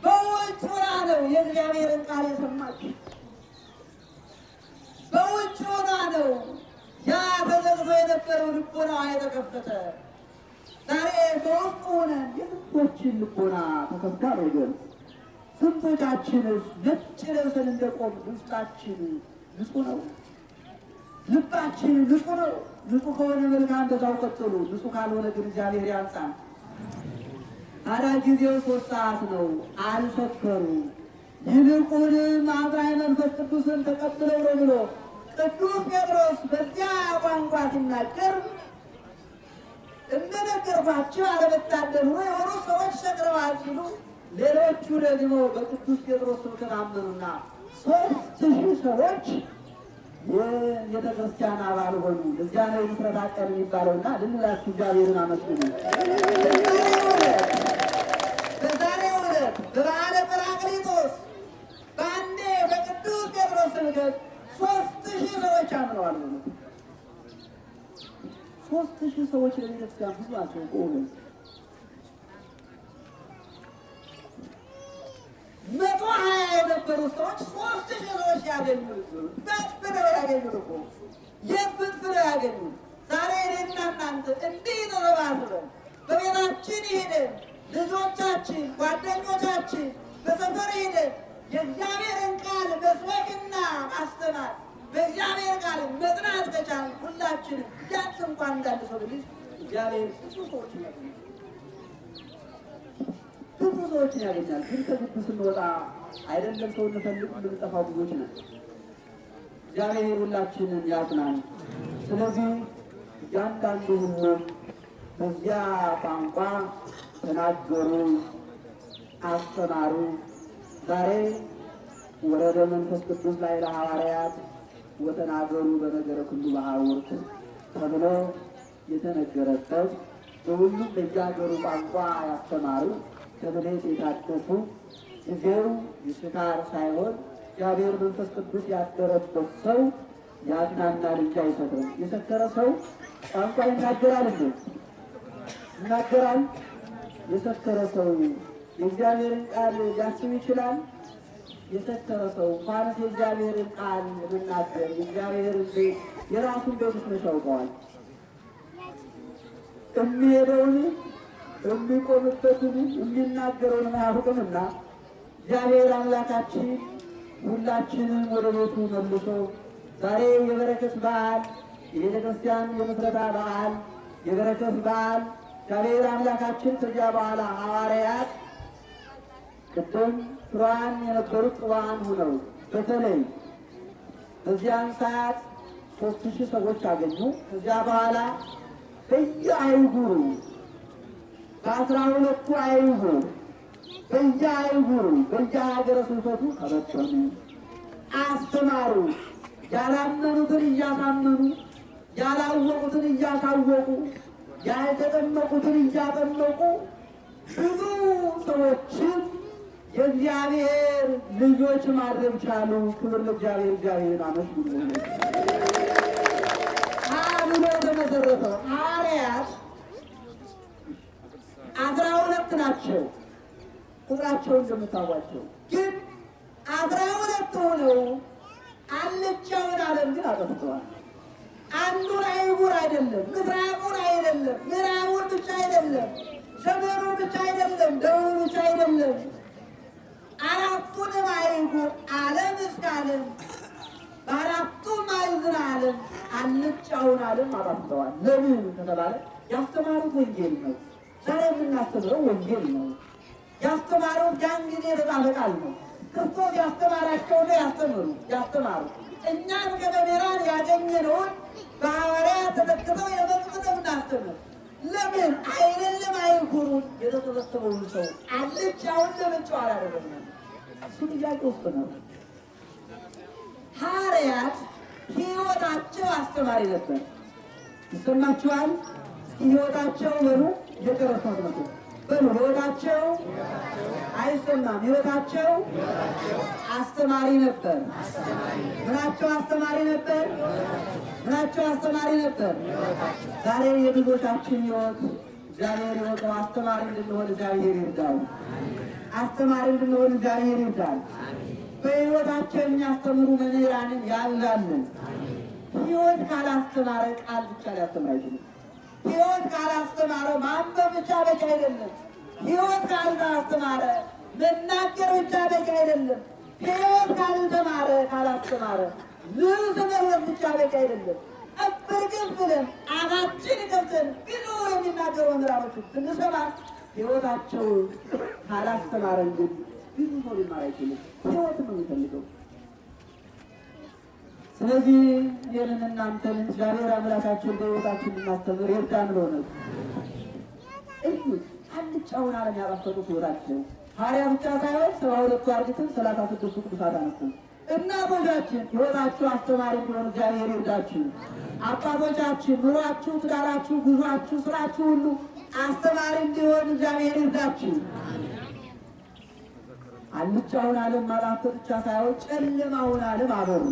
በውጭ ሆና ነው የእግዚአብሔርን ቃል የሰማች። በውጭ ሆና ነው ያ ተዘግቶ የነበረው ልቦናዋ የተከፈተ። ዛሬ በውስጥ ሆነን የስንቶችን ልቦና ተከፍቷል ወገን? ስንቶቻችንስ ነጭ ለብሰን እንደቆም ውስጣችን ንጹሕ ነው? ልባችን ንጹሕ ነው? ንጹሕ ከሆነ መልካም በዛው ቀጥሉ። ንጹሕ ካልሆነ ግን እግዚአብሔር ያንጻን። ታዲያ ጊዜው 3 ሰዓት ነው። አልሰከሩ። ይልቁንም አብራይ መንፈስ ቅዱስን ተቀብለው ነው ብሎ ቅዱስ ጴጥሮስ በዚያ ቋንቋ ሲናገር እንደነገርኳቸው አለመታደል ሆኖ የሆኑ ሰዎች ሰክረዋል ሲሉ፣ ሌሎቹ ደግሞ በቅዱስ ጴጥሮስ ስብከት አመኑና 3000 ሰዎች የቤተክርስቲያን አባል ሆኑ። እዚያ ነው የምስረታ ቀን የሚባለውና ልንላችሁ እግዚአብሔርን አመስግኑ። በዛሬው ዕለት በበዓለ ጰራቅሊጦስ በአንዴ በቅዱስ ጴጥሮስ ስብከት 3000 ሰዎች አምነዋል። 3000 ሰዎች ለቤተክርስቲያን ብዙ ናቸው። ቆሙ 120 የነበሩ ሰዎች 3000 ሰዎች ያገኙ በፍነው ያገኙ እኮ የፍንፍነው ያገኙ። ዛሬ እኔና እናንተ እንዲህ ተሰባስበን በቤታችን ሄደን ልጆቻችን፣ ጓደኞቻችን በሰፈር ሄደን የእግዚአብሔርን ቃል መስበክና ማስተማር በእግዚአብሔር ቃል መጽናት ከቻልን ሁላችንም ቢያንስ እንኳን እንዳንድ ሰው ልጅ እግዚአብሔር ብዙ ሰዎች ብዙ ሰዎችን ያገኛል። ግን ከግቢ ስንወጣ አይደለም ሰው እንፈልግ የምንጠፋው ብዙዎች ነን። እግዚአብሔር ሁላችንን ያጽናን። ስለዚህ እያንዳንዱ ሁሉም በዚያ ቋንቋ ተናገሩ፣ አስተማሩ። ዛሬ ወረደ መንፈስ ቅዱስ ላይ ለሐዋርያት ወተናገሩ በነገረ ኩሉ በሐውርት ተብሎ የተነገረበት በሁሉም በየሀገሩ ቋንቋ ያስተማሩ ከብሌት የታደሱ ጊዜው የስካር ሳይሆን እግዚአብሔር መንፈስ ቅዱስ ያደረበት ሰው ያዝናናል እንጂ አይሰክርም። የሰከረ ሰው ቋንቋ ይናገራል እንዴ? ይናገራል? የሰከረ ሰው የእግዚአብሔርን ቃል ሊያስብ ይችላል? የሰከረ ሰው እንኳንስ የእግዚአብሔርን ቃል መናገር የእግዚአብሔርን ቤት የራሱን ቤት ውስጥ ያውቀዋል። የሚሄደውን የሚቆምበትን የሚናገረውን አያውቅምና እግዚአብሔር አምላካችን ሁላችንም ወደ ቤቱ መልሶ ዛሬ የበረከት በዓል የቤተ ክርስቲያን የምስረታ በዓል የበረከት በዓል እግዚአብሔር አምላካችን ከዚያ በኋላ ሐዋርያት ቅድም ፍሩዓን የነበሩት ጽዋዓን ሁነው በተለይ በዚያን ሰዓት 3000 ሰዎች አገኙ። ከዚያ በኋላ በየአህጉሩ በ12ቱ አህጉር በየአህጉሩ በየሀገረ ስብከቱ ተበተኑ፣ አስተማሩ። ያላመኑትን እያሳመኑ፣ ያላወቁትን እያሳወቁ፣ ያልተጠመቁትን እያጠመቁ ብዙ ሰዎችን የእግዚአብሔር ልጆች ማድረግ ቻሉ። ክብር ለእግዚአብሔር። እግዚአብሔርን አመስግኑ። ብሎ የተመሰረተው ሐዋርያት 12 ናቸው። ቁጥራቸው እንደምታውቋቸው ግን 12 ሆነው አልጫውን ዓለም ግን አጠፍተዋል። አንዱን አይጉር አይደለም፣ ምስራቁን አይደለም፣ ምዕራቡን ብቻ አይደለም፣ ሰሜኑን ብቻ አይደለም፣ ደቡብ ብቻ አይደለም፣ አራቱንም አይጉር ዓለም እስከ ዓለም በአራቱም ማዕዘነ ዓለም አልጫውን ዓለም አጠፍተዋል። ለምን ከተባለ ያስተማሩት ወንጌል ነው። ዛሬ የምናስተምረው ወንጌል ነው። ያስተማሩት ያን ጊዜ የተጻፈ ቃል ነው። ክርስቶስ ያስተማራቸው ነው ያስተማሩ። እኛን ከመምህራን ያገኘነውን በሐዋርያት ተተክተው የመጡትን እናስተምር። ለምን አይደለም አይኩሩን የተሰበሰበውን ሰው አልጫውን ለምንጫው አላደረግንም? እሱ ጥያቄ ውስጥ ነው። ሐዋርያት ሕይወታቸው አስተማሪ ነበር። ይሰማችኋል? ሕይወታቸው በሉ የቀረሷት ነው በሉ ሕይወታቸው አይሰማም። ሕይወታቸው አስተማሪ ነበር። ምናቸው አስተማሪ ነበር? ምናቸው አስተማሪ ነበር? ዛሬ የብዙዎቻችን ሕይወት እግዚአብሔር ይወቀው። አስተማሪ እንድንሆን እግዚአብሔር ይርዳው። አስተማሪ እንድንሆን እግዚአብሔር ይርዳል። በሕይወታቸው የሚያስተምሩ መምህራንን ያብዛልን። ሕይወት ካላስተማረ ቃል ብቻ ሊያስተምር አይችልም። ሕይወት ካላስተማረ ማንበብ ብቻ በቂ አይደለም። ሕይወት ካላስተማረ መናገር ብቻ በቂ አይደለም። ሕይወት ካላስተማረ ልብስ መልበስ ብቻ በቂ አይደለም። እብርግፍ ብለን አፋችን ከፍተን ብዙ የሚናገሩ መምህራኖች ብንሰማ ሕይወታቸው ካላስተማረን ግን ብዙ ሰው ሊማር አይችልም። ሕይወት ነው የሚፈልገው። ስለዚህ ይህንን እናንተን እግዚአብሔር አምላካችን በሕይወታችን እናስተምር ይርዳን። ብሎ ነው እዩት። አልጫውን ዓለም ያጠፈጡት ሕይወታቸው ሐዋርያት ብቻ ሳይሆን 72ቱ አርድእትን 36ቱ ቅዱሳት አነሱ። እናቶቻችን ሕይወታችሁ አስተማሪ እንዲሆን እግዚአብሔር ይርዳችሁ። አባቶቻችን ኑሯችሁ፣ ትዳራችሁ፣ ጉዟችሁ፣ ስራችሁ ሁሉ አስተማሪ እንዲሆን እግዚአብሔር ይርዳችሁ። አልጫውን ዓለም ማጣፈጥ ብቻ ሳይሆን ጨለማውን ዓለም አበሩ።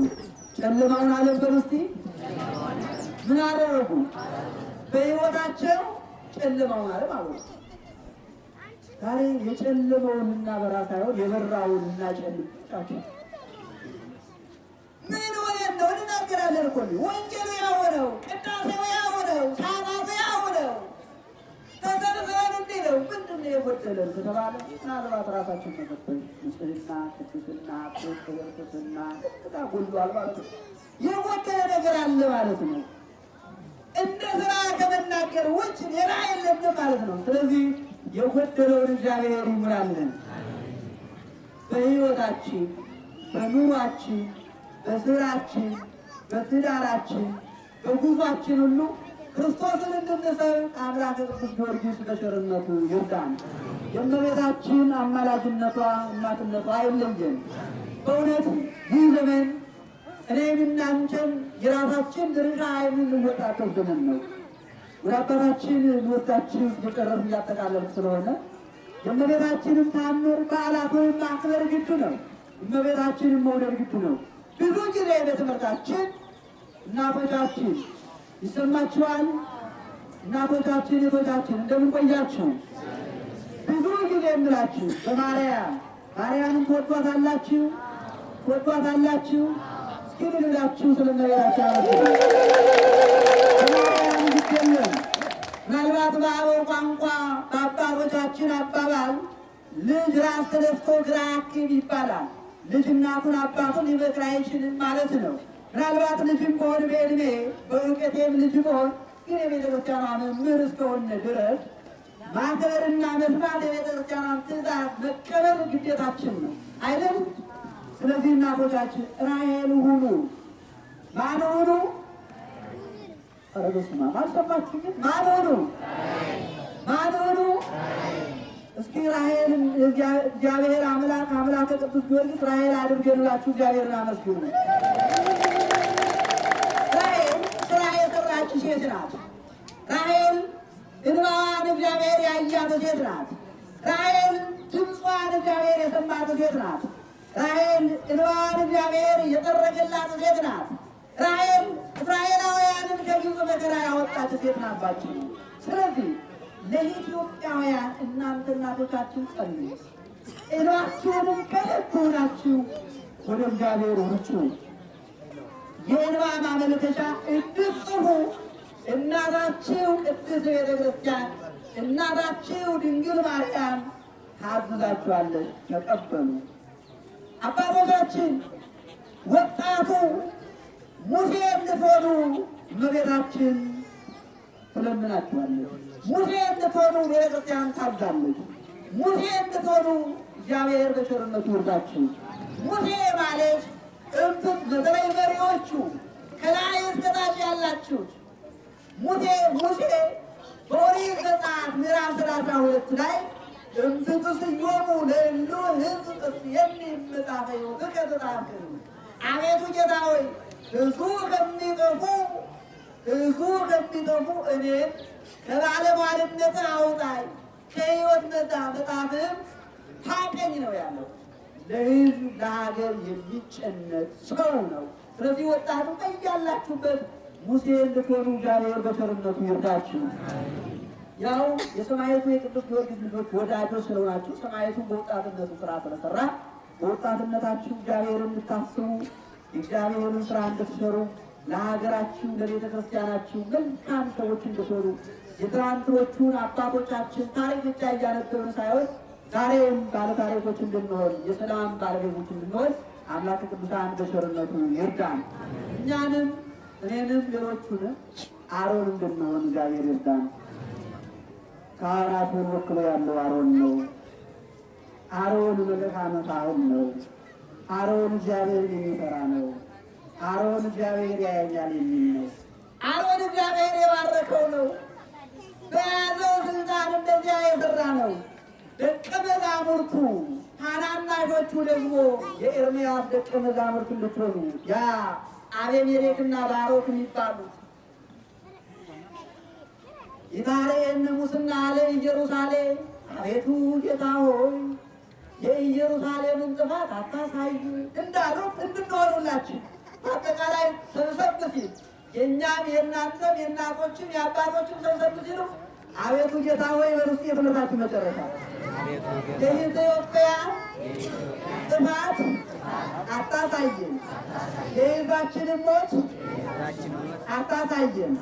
ጨለማውን ዓለም በውስጥ ምን አደረጉ? በሕይወታቸው ጨለማውን ዓለም አበሩ። ዛሬ የጨለመውን እናበራ ሳይሆን የበራውን እናጨልም ብቻቸው። ምን ሆነ ነው እንናገራለን እኮ ወንጌሉ ያው ነው፣ ቅዳሴው ያው ነው፣ ሰዓታቱ ያው ነው። ተሰብስበን እንዲህ ነው። ምንድን ነው የጎደለን ከተባለ ምናልባት ራሳችን መፈተሽ፣ ንጽሕና፣ ቅድስና፣ ቅድስና በጣም ጎድሏል ማለት ነው። የጎደለ ነገር አለ ማለት ነው። እንደ ስራ ከመናገር ውጭ ሌላ የለም ማለት ነው። ስለዚህ የጎደለውን እግዚአብሔር ይሙላልን። በሕይወታችን፣ በኑሯችን፣ በስራችን፣ በትዳራችን፣ በጉዟችን ሁሉ ክርስቶስን እንድንሰብክ አምላከ ቅዱስ ጊዮርጊስ በቸርነቱ ይርዳን። የእመቤታችን አማላጅነቷ እናትነቷ አይለየን። በእውነት ይህ ዘመን እኔም እናንተም የራሳችን ድርሻ የምንወጣበት ዘመን ነው። ወደ አባታችን ልወስዳችሁ የጨረስ እያጠቃለል ስለሆነ የእመቤታችንን ታምር በዓላቱን ማክበር ግድ ነው። እመቤታችንን መውደድ ግድ ነው። ብዙ ጊዜ በትምህርታችን እናቶቻችን ይሰማችኋል። እናቶቻችን እህቶቻችን እንደምን ቆያችሁ? ብዙ ጊዜ የምላችሁ ማርያምን ትወዷታላችሁ? ትወዷታላችሁ? እስኪ ልላችሁ ስለመቤታችን ማርያም ይገኛል። ምናልባት በአበው ቋንቋ በአባቶቻችን አባባል ልጅ ራስ ተደፍቶ ግራ ያክብ ይባላል። ልጅ እናቱን አባቱን ሊመክር አይችልም ማለት ነው። ምናልባት ልጅም በሆን በዕድሜ በእውቀቴም ልጅ በሆን ግን የቤተክርስቲያኗ መምህር እስከሆነ ድረስ ማክበርና መስማት የቤተክርስቲያኗን ትእዛዝ መቀበል ግዴታችን ነው አይደል? ስለዚህ እናቶቻችን ራሔል ሁኑ። ማን ሁኑ? ኧረ በስመ አብ አልሰማችሁ? ማን ሁኑ? ማን ሁኑ? እስኪ ራሔልን እግዚአብሔር አምላከ ቅዱስ ጊዮርጊስ ራሔል አድርገንላችሁ እግዚአብሔርን አመስግኑ። ራሔል ስራ የሰራች ሴት ናት። ራሔል እንባዋን እግዚአብሔር ያያት ሴት ናት። ራሔል ድምጿን እግዚአብሔር የሰማት ሴት ናት። ራሔል እንባዋን እግዚአብሔር የጠረገላት ሴት ናት። ራሔል እስራኤላውያንን ከግብፅ መከራ ያወጣች ሴት ናባችሁ። ስለዚህ ለኢትዮጵያውያን እናንተ እናቶቻችን ጸልዩ። እንባችሁንም ከልብ ሆናችሁ ወደ እግዚአብሔር ውጡ። የእንባ ማመልከቻ እንድትጽፉ እናታችሁ ቅድስት ቤተ ክርስቲያን እናታችሁ ድንግል ማርያም ታዝዛችኋለች። ተቀበሉ። አባቶቻችን ወጣቱ ሙሴ እንድትሆኑ እመቤታችን ትለምናችኋለች። ሙሴ እንድትሆኑ ቤተክርስቲያን ታዛለች። ሙሴ እንድትሆኑ እግዚአብሔር በቸርነቱ ይርዳችሁ። ሙሴ ማለት በተለይ መሪዎቹ ከላይ እስከ ታች ያላችሁት ሙሴ በኦሪት ዘጸአት ምዕራፍ 32 ላይ እምትጥስዮሙ ለእሉ ሕዝብ ጥስየኒ መጽሐፈ ሕይወትከ ተጻፈ። አቤቱ ጌታ ሆይ ሕዝቡ ከሚጠፉ እኔን ከባለሟልነት አውጣኝ፣ ከሕይወት መጽሐፍም ታቀኝ ነው ያለው። ለሕዝብ ለሀገር የሚጨነቅ ሰው ነው። ስለዚህ ወጣቱ በያላችሁበት ሙሴ እንድትሆኑ እግዚአብሔር በቸርነቱ ይርዳችሁ። ያው የሰማዕቱ የቅዱስ ጊዮርጊስ ልጆች ወዳጆች ስለሆናችሁ ሰማዕቱን በወጣትነቱ ስራ ስለሰራ በወጣትነታችሁ እግዚአብሔርን እንድታስቡ የእግዚአብሔርን ስራ እንድትሰሩ ለሀገራችሁ ለቤተ ክርስቲያናችሁ መልካም ሰዎች እንድትሆኑ የትናንትኖቹን አባቶቻችን ታሪክ ብቻ እያነበብን ሳይሆን ዛሬም ባለታሪኮች እንድንሆን የሰላም ባለቤቶች እንድንሆን አምላክ ቅዱሳን በቸርነቱ ይርዳን። እኛንም እኔንም ሌሎቹንም አሮን እንድንሆን እግዚአብሔር ይርዳን። ካህናቱን ወክሎ ያለው አሮን ነው። አሮን መልካም ካህን ነው። አሮን እግዚአብሔር የሚፈራ ነው። አሮን እግዚአብሔር ያየኛል የሚል ነው። አሮን እግዚአብሔር የባረከው ነው። በያዘው ስልጣን እንደዚያ የሰራ ነው። ደቀ መዛሙርቱ ታናናሾቹ ደግሞ የኤርምያስ ደቀ መዛሙርት እንድትሆኑ ያ አቤሜሌክና ባሮክ የሚባሉት ይታረየን ሙስና ለኢየሩሳሌም አቤቱ ጌታ ሆይ የኢየሩሳሌምን ጥፋት አታሳይ እንዳሉት እንድንሆኑላችሁ በአጠቃላይ ሰብሰብ ሲል የእኛም የእናንተም የእናቶችም የአባቶችም ሰብሰብ ሲሉ አቤቱ ጌታ ሆይ በርስት የትምህርታችሁ መጨረሻ የኢትዮጵያ ጥፋት አታሳየን፣ የሕዝባችንን ሞት አታሳየን።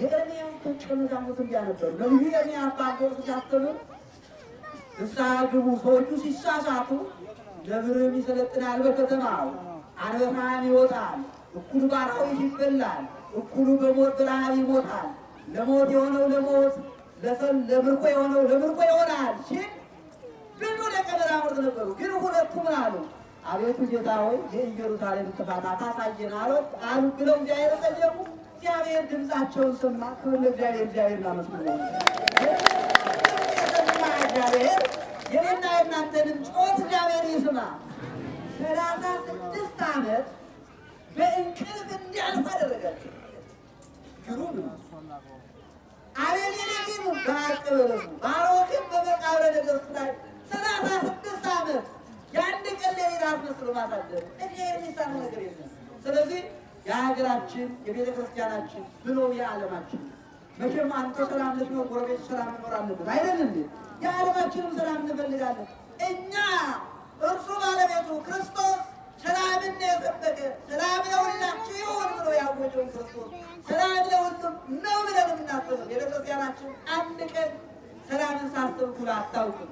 የኤርምያስ ደቀ መዛሙርት እንዲያ ነበሩ። ነቢዩ ኤርምያስ በአገሩ ሲያስተምር ንስሐ ግቡ፣ ሰዎቹ ሲሳሳቱ ነብርም ይሰለጥናል በከተማው፣ አንበሳም ይወጣል፣ እኩል ባራዊት ይበላል፣ እኩሉ በሞት በረሃብ ይሞታል። ለሞት የሆነው ለሞት፣ ለምርኮ የሆነው ለምርኮ ይሆናል ሲል ብዙ ደቀ መዛሙርት ነበሩ። ግን ሁለቱ ምን አሉ? አቤቱ ጌታ ሆይ የኢየሩሳሌም ጥፋት አታሳየን አሉ ብለው እግዚአብሔር ጠየቁ። እግዚአብሔር ድምፃቸውን ሰማ። ክብር ለእግዚአብሔር። እግዚአብሔር እናመስግን። እግዚአብሔር የኔና የእናንተንም ጮት እግዚአብሔር ይስማ። 36 ዓመት በእንቅልፍ እንዲያልፍ አደረጋቸው። ግሩም ነው። አቤሜሌክን በሐቅ በለሱ ባሮክን በመቃብረ ነገሥቱ ላይ 36 ዓመት የአንድ ቀን ሌሊት አስመስሎ ማሳደር እግዚአብሔር የሚሳነው ነገር የለም። ስለዚህ የሀገራችን የቤተ ክርስቲያናችን ብሎ የዓለማችን መቼም አንተ ሰላም ልትኖር ጎረቤት ሰላም ልኖር አለብን አይደለም። የዓለማችንም ሰላም እንፈልጋለን። እኛ እርሱ ባለቤቱ ክርስቶስ ሰላምን የሰበከ ሰላም ለሁላችሁ ይሁን ብሎ ያወጀውን ክርስቶስ ሰላም ለሁሉም ነው ብለን የምናስበው ቤተክርስቲያናችን አንድ ቀን ሰላምን ሳትሰብኩ አታውቅም፣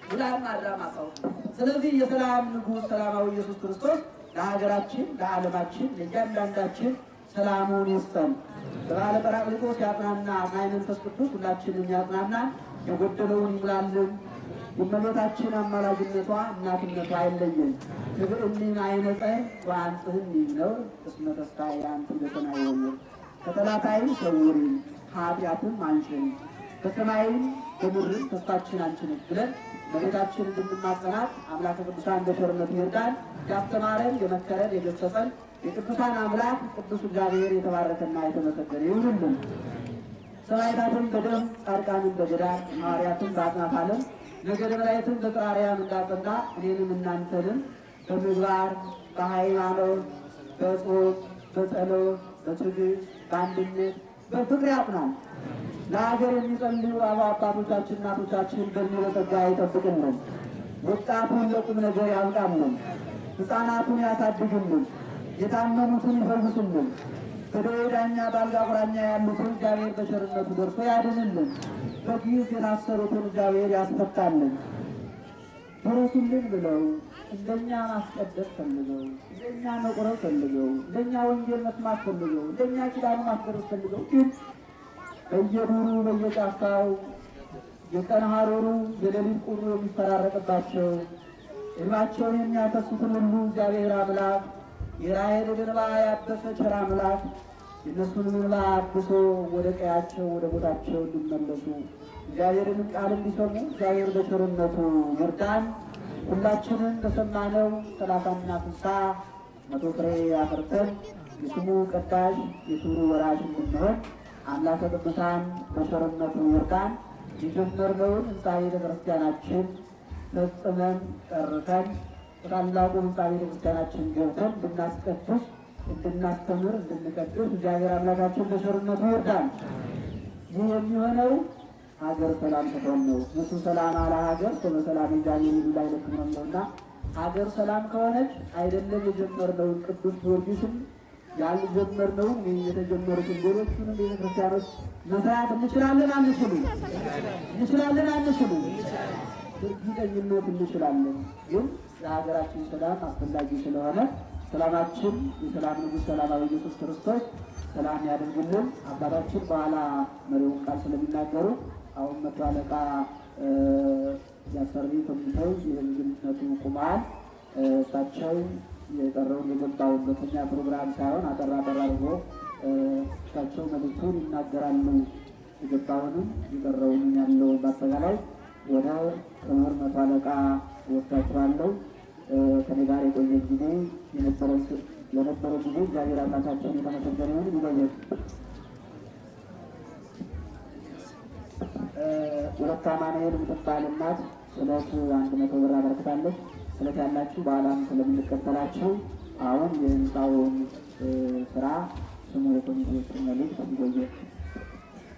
ሁላም አድራም አታውቅም። ስለዚህ የሰላም ንጉሥ ሰላማዊ ኢየሱስ ክርስቶስ ለሀገራችን ለዓለማችን ለእያንዳንዳችን ሰላሙን ይስጠን። በበዓለ ጰራቅሊጦስ ያጽናና አጽናኝ መንፈስ ቅዱስ ሁላችንም ያጽናናን፣ የጎደለውን ይሙላልን። የእመቤታችን አማላጅነቷ እናትነቷ አይለየን። ክብርልን አይነጸር ወአንጽህኒ ነው እስመ ተስፋዬ አንተ በሰማይ ወምድር ከጠላታይም ሰውሪ ከኃጢአትም አንሽን በሰማይም በምድርም ተስፋችን አንቺ ነሽ ብለን እመቤታችን እንድንማጸናት አምላከ ቅዱሳን በቸርነቱ ይርዳን። ያስተማረን የመከረን የገሰጸን የቅዱሳን አምላክ ቅዱስ እግዚአብሔር የተባረከና የተመሰገነ ይሁንልን። ሰማዕታትን በደም ጻድቃንን በገዳም ሐዋርያትን በአጽናፈ ዓለም ነገደ መላእክትን በጽርዓርያም እንዳጸና እኔንም እናንተንም በምግባር በሃይማኖት በጾም በጸሎት በትዕግስት በአንድነት በፍቅር ያጽናን። ለሀገር የሚጸልዩ አባቶቻችን እናቶቻችን በዚህ በጸጋ ይጠብቅልን። ወጣቱን ለቁም ነገር ያብቃልን። ሕፃናቱን ያሳድግልን። የታመሙትን ይፈውስልን። በደዌ ዳኛ በአልጋ ቁራኛ ያሉትን እግዚአብሔር በቸርነቱ ደርሶ ያድንልን። በጊዜ የታሰሩትን እግዚአብሔር ያስፈታልን። ድረሱልን ብለው እንደኛ ማስቀደስ ፈልገው እንደኛ መቁረብ ፈልገው እንደኛ ወንጌል መስማት ፈልገው እንደኛ ኪዳኑ ማስቀደስ ፈልገው ግን በየዱሩ በየጫካው የቀን ሐሩሩ የሌሊት ቁሩ የሚፈራረቅባቸው እድሜያቸውን የሚያፈሱትን ሁሉ እግዚአብሔር አምላክ የራሔልን እንባ ያበሰ ቸር አምላክ የእነሱንም እንባ አብሶ ወደ ቀያቸው ወደ ቦታቸው እንዲመለሱ እግዚአብሔርንም ቃል እንዲሰሙ እግዚአብሔር በቸርነቱ ይርዳን። ሁላችንን በሰማነው 30ና 60 100 ፍሬ አፍርተን የስሙ ቀዳሽ የክብሩ ወራሽ እንድንሆን አምላከ ቅዱሳን በቸርነቱ ይርዳን። የጀመርነውን ሕንፃ ቤተ ክርስቲያናችን ፈጽመን ጨርሰን ታላቁ ሕንፃ ቤተ ክርስቲያናችን ገብተን እንድናስቀድስ እንድናስተምር እንድንቀድስ እግዚአብሔር አምላካችን በቸርነቱ ይርዳን። ይህ የሚሆነው ሀገር ሰላም ስትሆን ነው። እሱ ሰላም አለ ሀገር በሰላም እግዚአብሔር ይሉ ላይ ልክም ነውና ሀገር ሰላም ከሆነች አይደለም የጀመርነውን ቅዱስ ጊዮርጊስም ያልጀመርነውን የተጀመሩትን ሌሎቹንም ቤተክርስቲያኖች መስራት እንችላለን አንችልም? እንችላለን አንችልም? እርግጠኝነት እንችላለን። ግን ለሀገራችን ሰላም አስፈላጊ ስለሆነ ሰላማችን የሰላም ንጉሥ ሰላማዊ ኢየሱስ ክርስቶስ ሰላም ያደርግልን። አባታችን በኋላ መሪውን ቃል ስለሚናገሩ አሁን 100 አለቃ ያሰሪ ኮሚቴው የህዝብነቱ ቁማል እሳቸው የቀረውን የገባውን በተኛ ፕሮግራም ሳይሆን አጠራ አድርጎ እሳቸው መልዕክቱን ይናገራሉ። የገባውንም የቀረውን ያለው በአጠቃላይ ወደ ክቡር 100 አለቃ ወስዳችኋለሁ። ከኔ ጋር የቆየ ጊዜ ለነበረው ጊዜ እግዚአብሔር አምላካችን የተመሰገነ ይሁን። ይቆየን። ሁለት አማኑኤል የምትባል እናት ስለት 100 ብር አበርክታለች። ስለት ያላችሁ በዓላም ስለምንቀበላችሁ አሁን የህንፃውን ስራ ስሙ የኮሚቴዎችን መልዕክት ይቆየን።